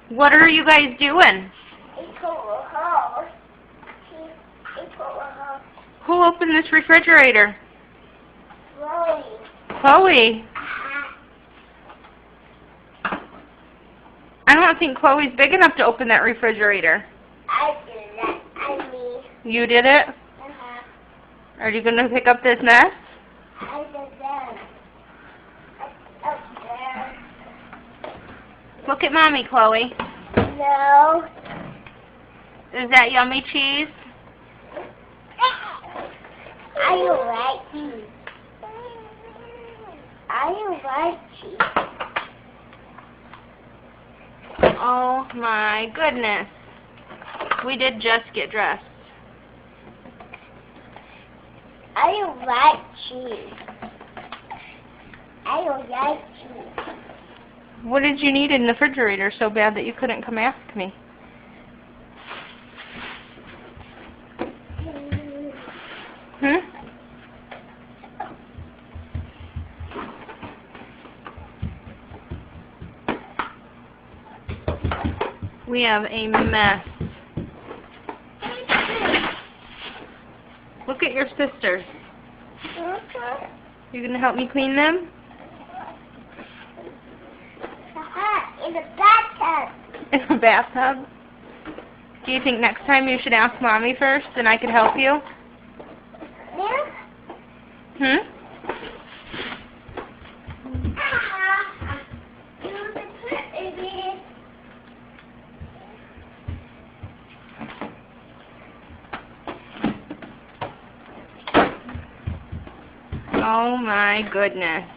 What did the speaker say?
What are you guys doing? Who opened this refrigerator? Chloe. I don't think Chloe's big enough to open that refrigerator. I did that. I mean. You did it? Are you going to pick up this mess? I did that. Up there. Look at Mommy, Chloe. No. Is that yummy cheese? I don't like cheese. I don't like cheese. Oh my goodness. We did just get dressed. I don't like cheese. I don't like cheese. What did you need in the refrigerator so bad that you couldn't come ask me? Hmm? We have a mess. Look at your sisters. You gonna help me clean them? In the bathtub. In a bathtub? Do you think next time you should ask Mommy first and I could help you? Yeah. Hmm? Oh my goodness.